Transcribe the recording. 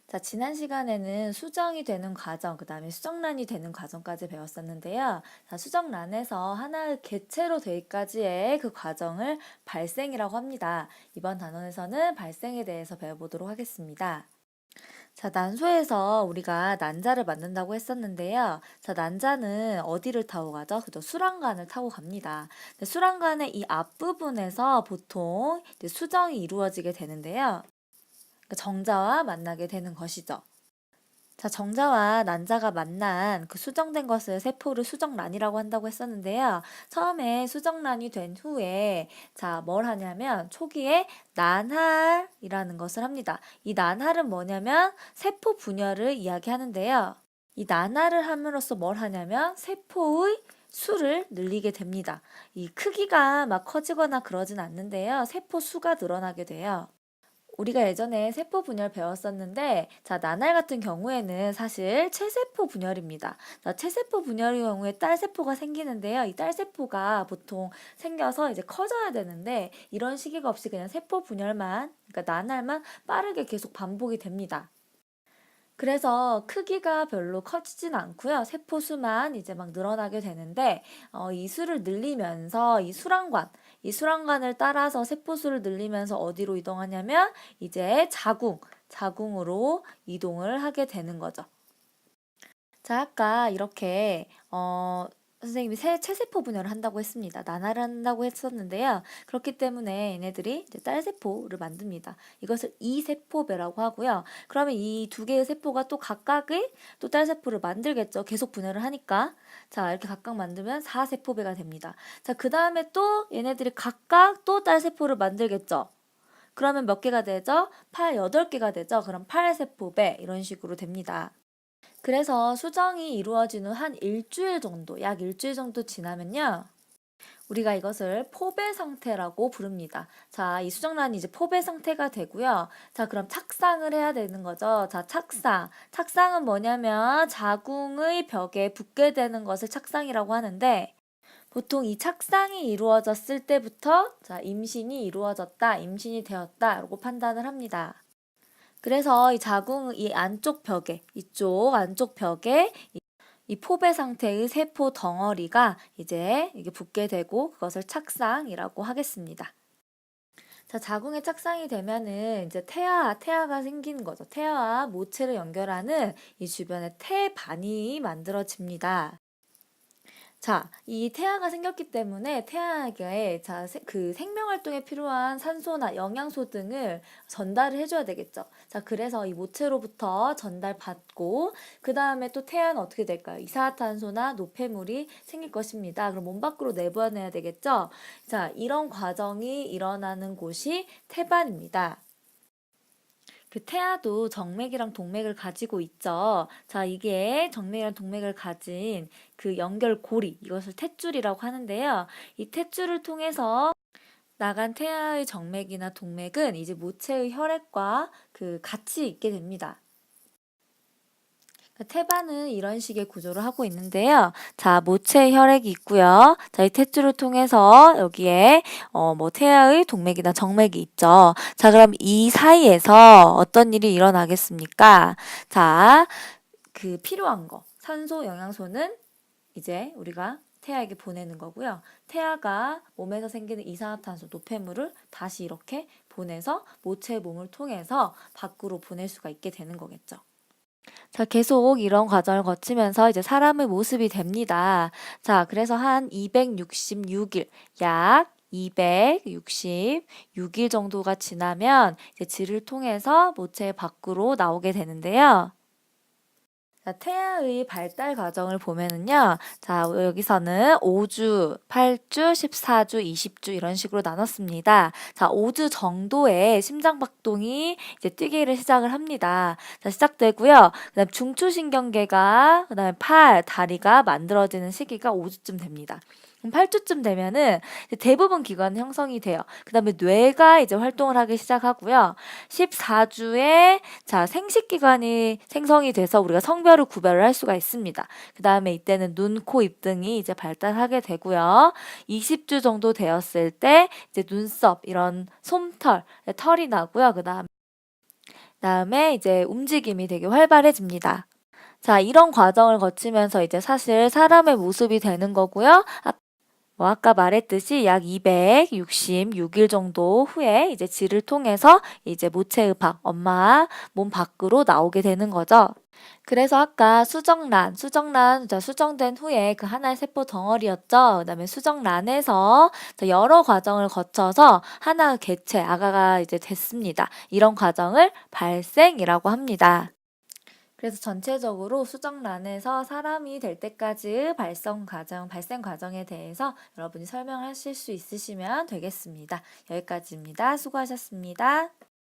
자, 지난 시간에는 수정이 되는 과정, 그 다음에 수정란이 되는 과정까지 배웠었는데요. 자, 수정란에서 하나의 개체로 되기까지의 그 과정을 발생이라고 합니다. 이번 단원에서는 발생에 대해서 배워보도록 하겠습니다. 자, 난소에서 우리가 난자를 만든다고 했었는데요. 자, 난자는 어디를 타고 가죠? 그죠? 수란관을 타고 갑니다. 근데 수란관의 이 앞부분에서 보통 이제 수정이 이루어지게 되는데요. 정자와 만나게 되는 것이죠. 자, 정자와 난자가 만난 그 수정된 것을 세포를 수정란이라고 한다고 했었는데요. 처음에 수정란이 된 후에 자, 뭘 하냐면 초기에 난할이라는 것을 합니다. 이 난할은 뭐냐면 세포 분열을 이야기하는데요. 이 난할을 함으로써 뭘 하냐면 세포의 수를 늘리게 됩니다. 이 크기가 막 커지거나 그러진 않는데요. 세포 수가 늘어나게 돼요. 우리가 예전에 세포 분열 배웠었는데, 자, 나날 같은 경우에는 사실 체세포 분열입니다. 자, 체세포 분열의 경우에 딸세포가 생기는데요. 이 딸세포가 보통 생겨서 이제 커져야 되는데, 이런 시기가 없이 그냥 세포 분열만, 그러니까 나날만 빠르게 계속 반복이 됩니다. 그래서 크기가 별로 커지진 않고요. 세포 수만 이제 막 늘어나게 되는데 이 수를 늘리면서 이 수란관을 따라서 세포 수를 늘리면서 어디로 이동하냐면 이제 자궁으로 이동을 하게 되는 거죠. 자, 아까 이렇게 선생님이 체세포 분열을 한다고 했습니다. 난화를 한다고 했었는데요. 그렇기 때문에 얘네들이 이제 딸세포를 만듭니다. 이것을 이세포배라고 하고요. 그러면 이 두 개의 세포가 또 각각의 또 딸세포를 만들겠죠. 계속 분열을 하니까. 자, 이렇게 각각 만들면 4세포배가 됩니다. 자, 그 다음에 또 얘네들이 각각 또 딸세포를 만들겠죠. 그러면 몇 개가 되죠? 8개가 되죠. 그럼 8세포배 이런 식으로 됩니다. 그래서 수정이 이루어진 후 한 일주일 정도, 약 일주일 정도 지나면요. 우리가 이것을 포배 상태라고 부릅니다. 자, 이 수정란이 이제 포배 상태가 되고요. 자, 그럼 착상을 해야 되는 거죠. 자, 착상. 착상은 뭐냐면 자궁의 벽에 붙게 되는 것을 착상이라고 하는데 보통 이 착상이 이루어졌을 때부터 자, 임신이 이루어졌다, 임신이 되었다라고 판단을 합니다. 그래서 이 자궁 이 안쪽 벽에 이쪽 안쪽 벽에 이 포배 상태의 세포 덩어리가 이제 이게 붙게 되고 그것을 착상이라고 하겠습니다. 자, 자궁에 착상이 되면은 이제 태아가 생기는 거죠. 태아와 모체를 연결하는 이 주변에 태반이 만들어집니다. 자, 이 태아가 생겼기 때문에 태아에게 그 생명 활동에 필요한 산소나 영양소 등을 전달을 해줘야 되겠죠. 자, 그래서 이 모체로부터 전달받고 그 다음에 또 태아는 어떻게 될까요? 이산화탄소나 노폐물이 생길 것입니다. 그럼 몸 밖으로 내보내야 되겠죠. 자, 이런 과정이 일어나는 곳이 태반입니다. 그 태아도 정맥이랑 동맥을 가지고 있죠. 자, 이게 정맥이랑 동맥을 가진 그 연결고리, 이것을 탯줄이라고 하는데요. 이 탯줄을 통해서 나간 태아의 정맥이나 동맥은 이제 모체의 혈액과 그 같이 있게 됩니다. 태반은 이런 식의 구조를 하고 있는데요. 자, 모체 혈액이 있고요. 자, 이 탯줄을 통해서 여기에 뭐 태아의 동맥이나 정맥이 있죠. 자, 그럼 이 사이에서 어떤 일이 일어나겠습니까? 자, 그 필요한 거, 산소, 영양소는 이제 우리가 태아에게 보내는 거고요. 태아가 몸에서 생기는 이산화탄소, 노폐물을 다시 이렇게 보내서 모체의 몸을 통해서 밖으로 보낼 수가 있게 되는 거겠죠. 자, 계속 이런 과정을 거치면서 이제 사람의 모습이 됩니다. 자, 그래서 한 266일, 약 266일 정도가 지나면 이제 질을 통해서 모체 밖으로 나오게 되는데요. 자, 태아의 발달 과정을 보면은요. 자, 여기서는 5주, 8주, 14주, 20주 이런 식으로 나눴습니다. 자, 5주 정도의 심장박동이 이제 뛰기를 시작을 합니다. 자, 시작되고요. 그다음 중추신경계가 그다음에 팔, 다리가 만들어지는 시기가 5주쯤 됩니다. 그럼 8주쯤 되면은 대부분 기관은 형성이 돼요. 그 다음에 뇌가 이제 활동을 하기 시작하고요. 14주에 자, 생식기관이 생성이 돼서 우리가 성별을 구별을 할 수가 있습니다. 그 다음에 이때는 눈, 코, 입 등이 이제 발달하게 되고요. 20주 정도 되었을 때 이제 눈썹, 이런 솜털, 털이 나고요. 그 다음 다음에 이제 움직임이 되게 활발해집니다. 자, 이런 과정을 거치면서 이제 사실 사람의 모습이 되는 거고요. 아까 말했듯이 약 266일 정도 후에 이제 질을 통해서 이제 모체의학, 엄마 몸 밖으로 나오게 되는 거죠. 그래서 아까 수정란, 자, 수정된 후에 그 하나의 세포 덩어리였죠. 그다음에 수정란에서 여러 과정을 거쳐서 하나의 개체, 아가가 이제 됐습니다. 이런 과정을 발생이라고 합니다. 그래서 전체적으로 수정란에서 사람이 될 때까지 발생 과정에 대해서 여러분이 설명하실 수 있으시면 되겠습니다. 여기까지입니다. 수고하셨습니다.